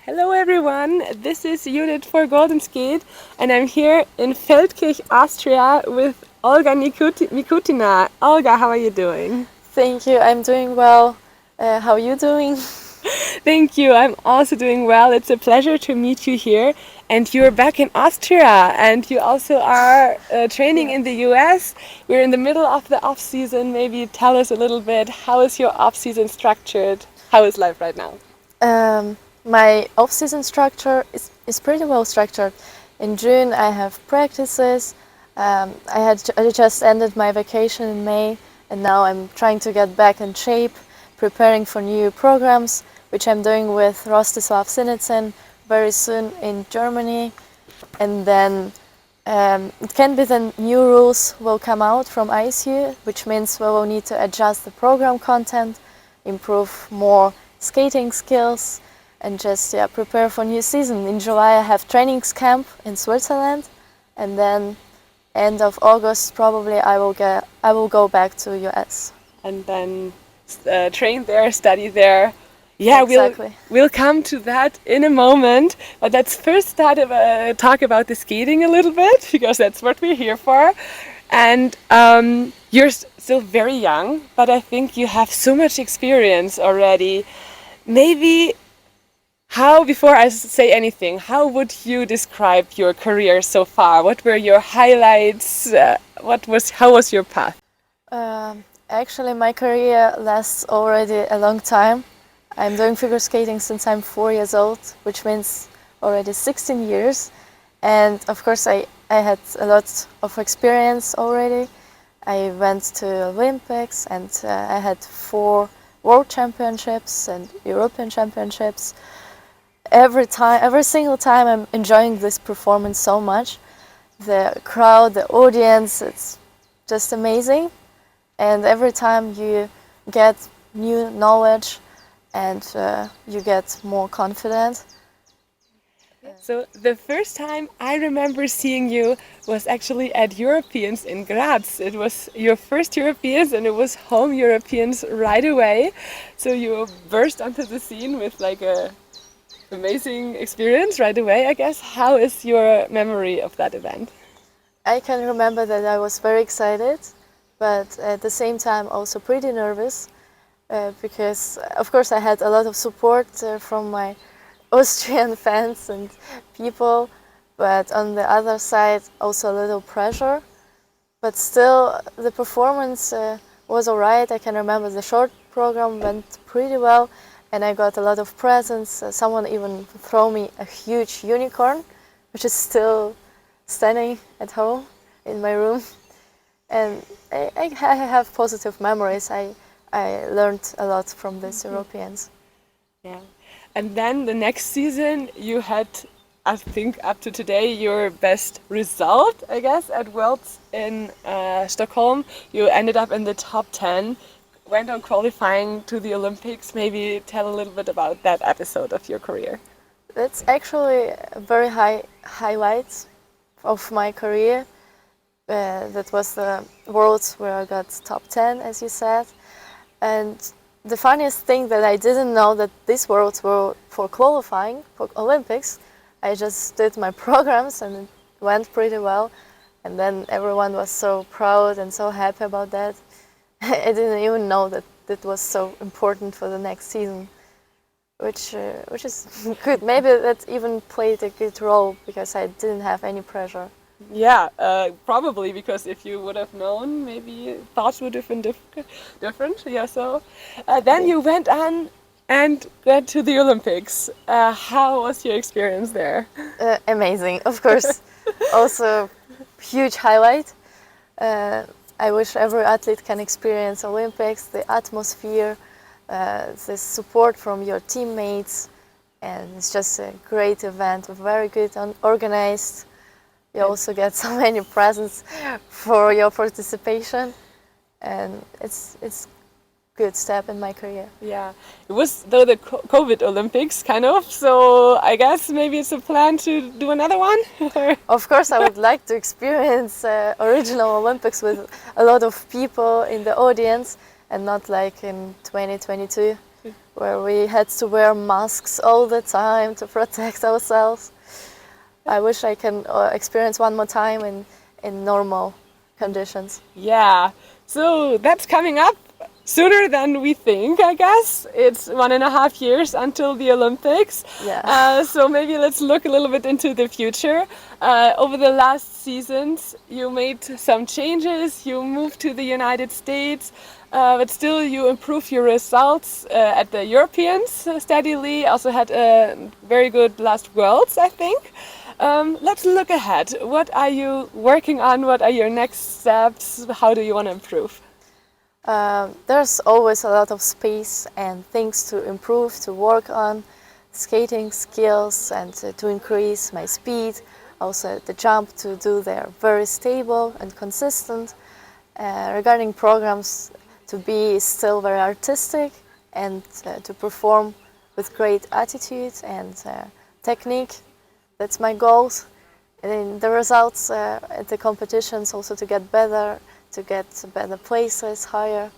Hello everyone, this is Unit for Golden Skate and I'm here in Feldkirch, Austria with Olga Mikutina. Olga, how are you doing? Thank you, I'm doing well. How are you doing? Thank you, I'm also doing well. It's a pleasure to meet you here. And you're back in Austria and you also are training in the US. We're in the middle of the off-season. Maybe tell us a little bit, how is your off-season structured? How is life right now? My off-season structure is pretty well structured. In June I have practices. I just ended my vacation in May and now I'm trying to get back in shape, preparing for new programs, which I'm doing with Rostislav Sinitsyn very soon in Germany. And then it can be the new rules will come out from ISU, which means we will need to adjust the program content, improve more skating skills, and just prepare for new season. In July I have trainings camp in Switzerland, and then end of August probably I will go back to US. And then train there, study there. Yeah, Exactly. we'll come to that in a moment. But let's first talk about the skating a little bit because that's what we're here for. And you're still very young, but I think you have so much experience already. Maybe before I say anything, how would you describe your career so far? What were your highlights? How was your path? Actually, my career lasts already a long time. I'm doing figure skating since I'm 4 years old, which means already 16 years. And of course, I had a lot of experience already. I went to Olympics and I had 4 World Championships and European Championships. Every single time I'm enjoying this performance so much. The crowd, the audience, it's just amazing. And every time you get new knowledge and you get more confident. So the first time I remember seeing you was actually at Europeans in Graz. It was your first Europeans and it was home Europeans right away. So you burst onto the scene with like a amazing experience right away, I guess. How is your memory of that event? I can remember that I was very excited, but at the same time also pretty nervous because of course I had a lot of support from my Austrian fans and people, but on the other side also a little pressure. But still the performance was alright. I can remember the short program went pretty well and I got a lot of presents. Someone even threw me a huge unicorn, which is still standing at home in my room. And I have positive memories. I learned a lot from these Europeans. Yeah. And then the next season you had, I think up to today, your best result, I guess, at Worlds in Stockholm. You ended up in the top 10, went on qualifying to the Olympics. Maybe tell a little bit about that episode of your career. That's actually a very high highlights of my career. That was the Worlds where I got top 10, as you said. And the funniest thing that I didn't know that these Worlds were for qualifying for Olympics. I just did my programs and it went pretty well. And then everyone was so proud and so happy about that. I didn't even know that it was so important for the next season, which is good. Maybe that even played a good role because I didn't have any pressure. Yeah, probably because if you would have known, maybe thoughts would have been different. Yeah, so then you went on and went to the Olympics. How was your experience there? Amazing, of course. Also, huge highlight. I wish every athlete can experience Olympics, the atmosphere, the support from your teammates, and it's just a great event, very good organized. You also get so many presents for your participation, and it's good step in my career. Yeah, it was though the COVID Olympics kind of, so I guess maybe it's a plan to do another one. Of course, I would like to experience original Olympics with a lot of people in the audience and not like in 2022 where we had to wear masks all the time to protect ourselves. I wish I can experience one more time in normal conditions. Yeah, so that's coming up sooner than we think, I guess. It's 1.5 years until the Olympics. Yeah. So maybe let's look a little bit into the future. Over the last seasons, you made some changes. You moved to the United States, but still you improved your results at the Europeans steadily. Also had a very good last Worlds, I think. Let's look ahead. What are you working on? What are your next steps? How do you want to improve? There's always a lot of space and things to improve, to work on, skating skills and to increase my speed. Also the jump to do there very stable and consistent. Regarding programs, to be still very artistic and to perform with great attitude and technique. That's my goals. And in the results at the competitions also to get better, to get better places, higher.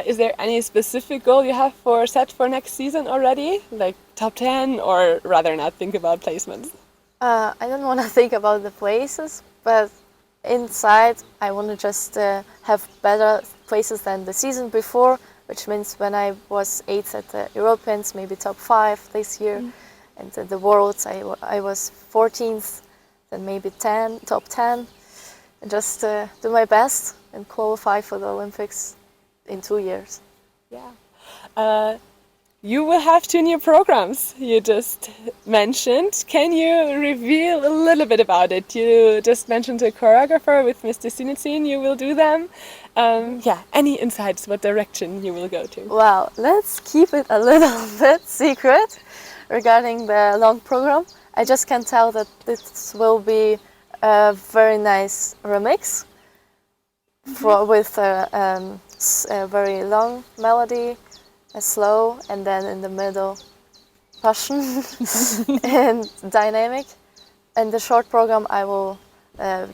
Is there any specific goal you have set for next season already? Like top 10 or rather not think about placements? I don't want to think about the places, but inside I want to just have better places than the season before, which means when I was 8th at the Europeans, maybe top 5 this year. And at the Worlds I was 14th, then maybe top 10. And just do my best and qualify for the Olympics in 2 years. Yeah. You will have 2 new programs you just mentioned. Can you reveal a little bit about it? You just mentioned a choreographer with Mr. Sinitsin. You will do them. Yeah, any insights what direction you will go to? Well, let's keep it a little bit secret regarding the long program. I just can tell that this will be a very nice remix with a very long melody, a slow, and then in the middle passion and dynamic. And the short program I will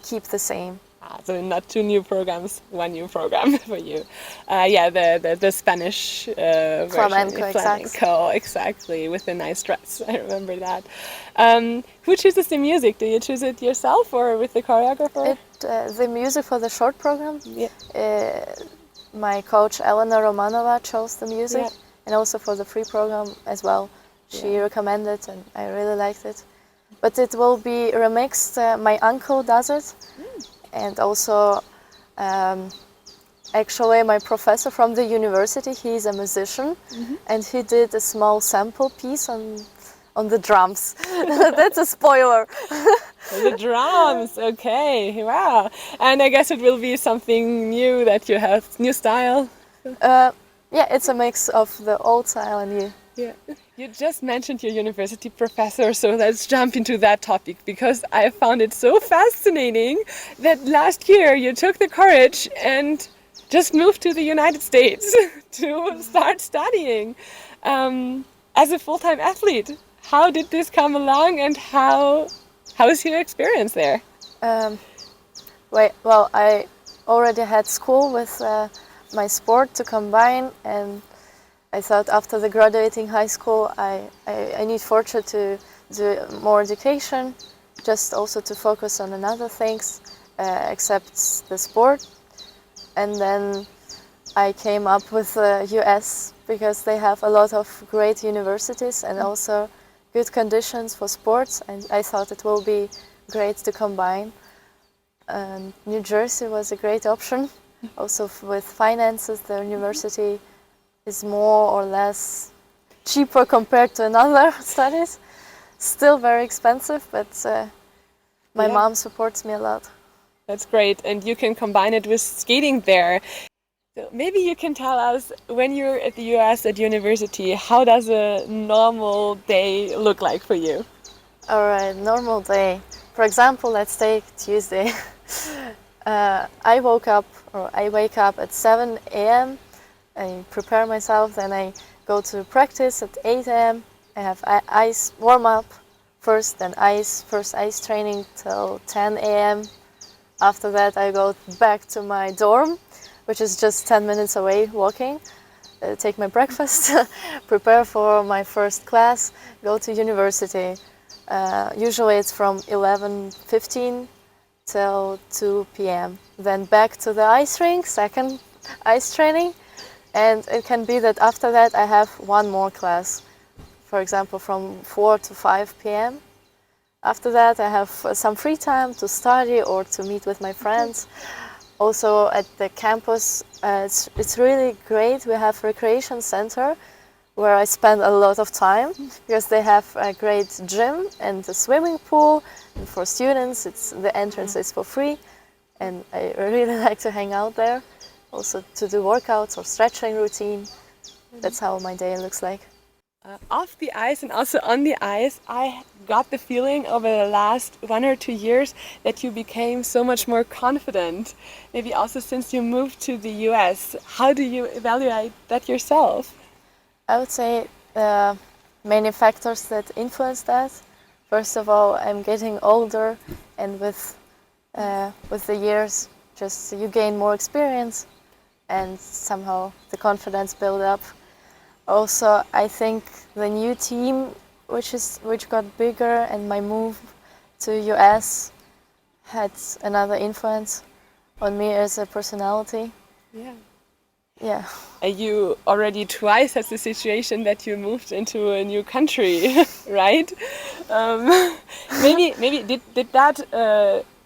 keep the same. So not 2 new programs, 1 new program for you. Yeah, the Spanish version. Flamenco, exactly, with a nice dress. I remember that. Who chooses the music? Do you choose it yourself or with the choreographer? The music for the short program, yeah. My coach Elena Romanova chose the music, yeah. And also for the free program as well. She recommended and I really liked it. But it will be remixed. My uncle does it. And also, actually, my professor from the university, he's a musician, and he did a small sample piece on the drums. That's a spoiler. The drums, okay, wow. And I guess it will be something new that you have, new style? Yeah, it's a mix of the old style and new. Yeah. You just mentioned your university professor, so let's jump into that topic because I found it so fascinating that last year you took the courage and just moved to the United States to start studying as a full-time athlete. How did this come along and how is your experience there? Well, I already had school with my sport to combine, and I thought after the graduating high school I need further to do more education, just also to focus on another things except the sport. And then I came up with the US because they have a lot of great universities and also good conditions for sports, and I thought it will be great to combine. And New Jersey was a great option. Also with finances, the university is more or less cheaper compared to another studies. Still very expensive, but my mom supports me a lot. That's great, and you can combine it with skating there. So maybe you can tell us, when you're at the US at university, how does a normal day look like for you? Alright, normal day. For example, let's take Tuesday. I wake up at 7 a.m. I prepare myself, then I go to practice at 8 a.m. I have ice warm-up first, then first ice training till 10 a.m. After that I go back to my dorm, which is just 10 minutes away walking. take my breakfast, prepare for my first class, go to university. Usually it's from 11:15 till 2 p.m. Then back to the ice rink, second ice training, and it can be that after that I have one more class, for example from 4 to 5 p.m. After that I have some free time to study or to meet with my friends. Also at the campus, it's really great. We have recreation center where I spend a lot of time because they have a great gym and a swimming pool. And for students, the entrance is for free, and I really like to hang out there. Also to do workouts or stretching routine. That's how my day looks like. Off the ice and also on the ice, I got the feeling over the last 1 or 2 years that you became so much more confident. Maybe also since you moved to the US. How do you evaluate that yourself? I would say many factors that influence that. First of all, I'm getting older, and with the years, just you gain more experience, and somehow the confidence build up. Also, I think the new team, which got bigger, and my move to US had another influence on me as a personality. Yeah. Yeah. You already twice had the situation that you moved into a new country, right? Maybe did that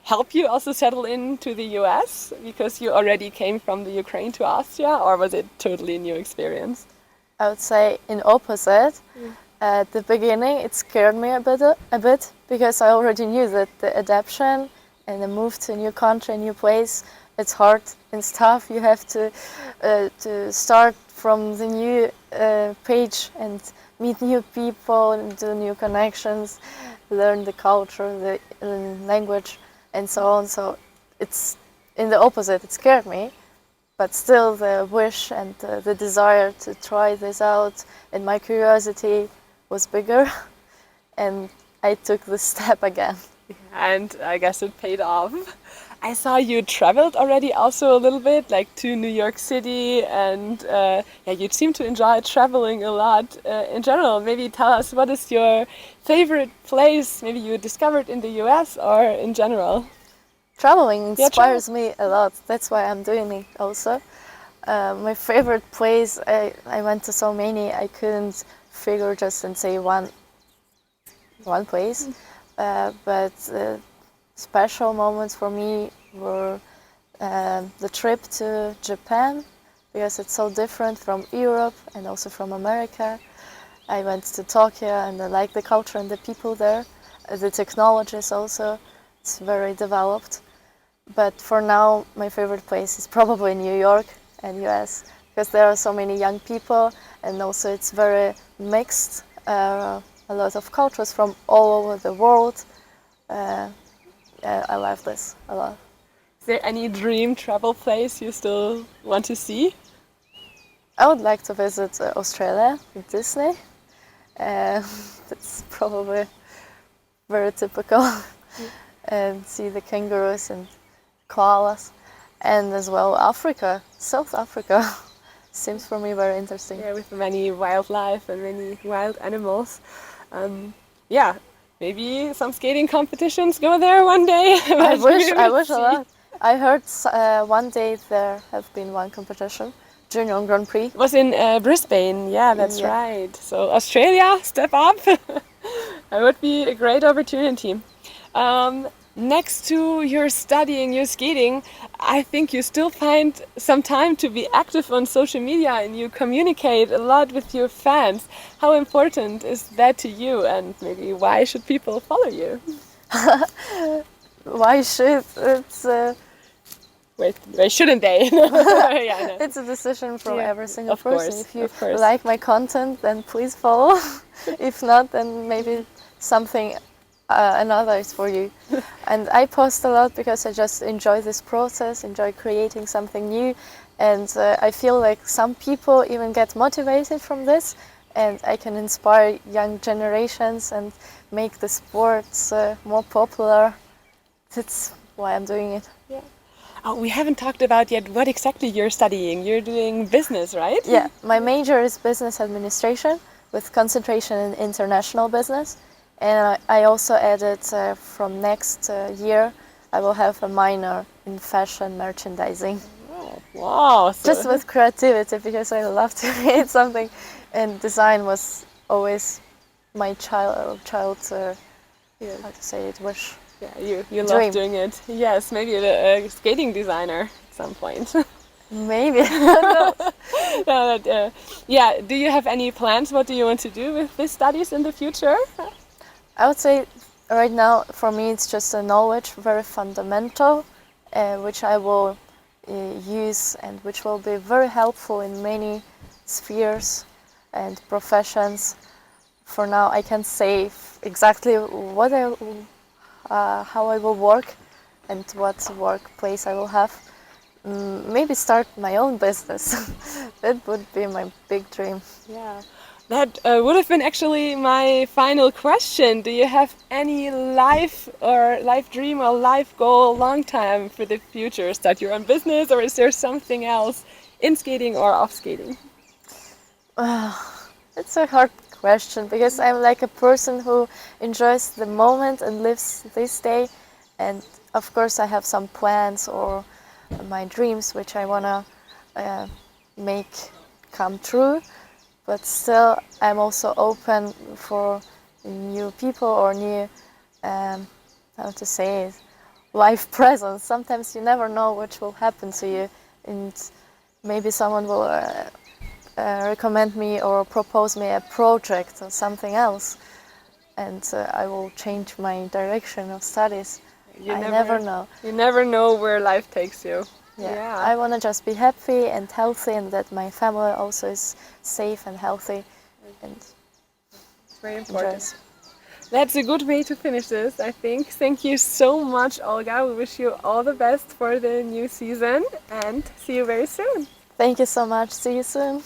help you also settle into the US because you already came from the Ukraine to Austria, or was it totally a new experience? I would say in opposite. At the beginning, it scared me a bit because I already knew that the adaptation and the move to a new country, a new place, it's hard and tough. You have to start from the new page and meet new people and do new connections, learn the culture, the language, and so on. So it's in the opposite. It scared me. But still the wish and the desire to try this out and my curiosity was bigger, and I took the step again. And I guess it paid off. I saw you traveled already also a little bit, like to New York City, and yeah, you seem to enjoy traveling a lot in general. Maybe tell us, what is your favorite place maybe you discovered in the US or in general? Traveling inspires me a lot. That's why I'm doing it also. My favorite place, I went to so many, I couldn't figure just and say one place. But special moments for me were the trip to Japan, because it's so different from Europe and also from America. I went to Tokyo and I like the culture and the people there. The technologies also, it's very developed. But for now, my favorite place is probably New York and US, because there are so many young people, and also it's very mixed. A lot of cultures from all over the world. I love this a lot. Is there any dream travel place you still want to see? I would like to visit Australia with Disney. That's probably very typical. And see the kangaroos and koalas, and as well Africa, South Africa. Seems for me very interesting. Yeah, with many wildlife and many wild animals. Yeah, maybe some skating competitions go there one day. I wish a lot. I heard one day there have been one competition, Junior Grand Prix. It was in Brisbane, yeah, that's right. So Australia, step up. That would be a great opportunity. Next to your studying, your skating, I think you still find some time to be active on social media, and you communicate a lot with your fans. How important is that to you, and maybe why should people follow you? Why should? It's why shouldn't they? Yeah, no. It's a decision from every single person. If you course. like my content, then please follow. If not, then maybe something another is for you. And I post a lot because I just enjoy this process, enjoy creating something new, and I feel like some people even get motivated from this, and I can inspire young generations and make the sports more popular. That's why I'm doing it. Yeah. Oh, we haven't talked about yet what exactly you're studying. You're doing business, right? Yeah, my major is business administration with concentration in international business. And I also added from next year, I will have a minor in fashion merchandising. Oh, wow. Just with creativity, because I love to create something, and design was always my Yeah. how to say it, wish. Yeah, you Dream. love doing it. Yes, maybe a skating designer at some point. Maybe. No. Yeah, do you have any plans? What do you want to do with these studies in the future? I would say right now for me it's just a knowledge, very fundamental, which I will use and which will be very helpful in many spheres and professions. For now, I can't say exactly what how I will work and what workplace I will have. Maybe start my own business. That would be my big dream. Yeah, that would have been actually my final question. Do you have any life dream or life goal long time for the future? Start your own business, or is there something else in skating or off skating? It's a hard question because I'm like a person who enjoys the moment and lives this day. And of course, I have some plans or my dreams which I wanna make come true. But still, I'm also open for new people or new, how to say it, life presence. Sometimes you never know what will happen to you, and maybe someone will recommend me or propose me a project or something else, and I will change my direction of studies. I never know. You never know where life takes you. Yeah. I want to just be happy and healthy, and that my family also is safe and healthy, and It's very important. enjoys. That's a good way to finish this, I think. Thank you so much, Olga. We wish you all the best for the new season and see you very soon. Thank you so much. See you soon.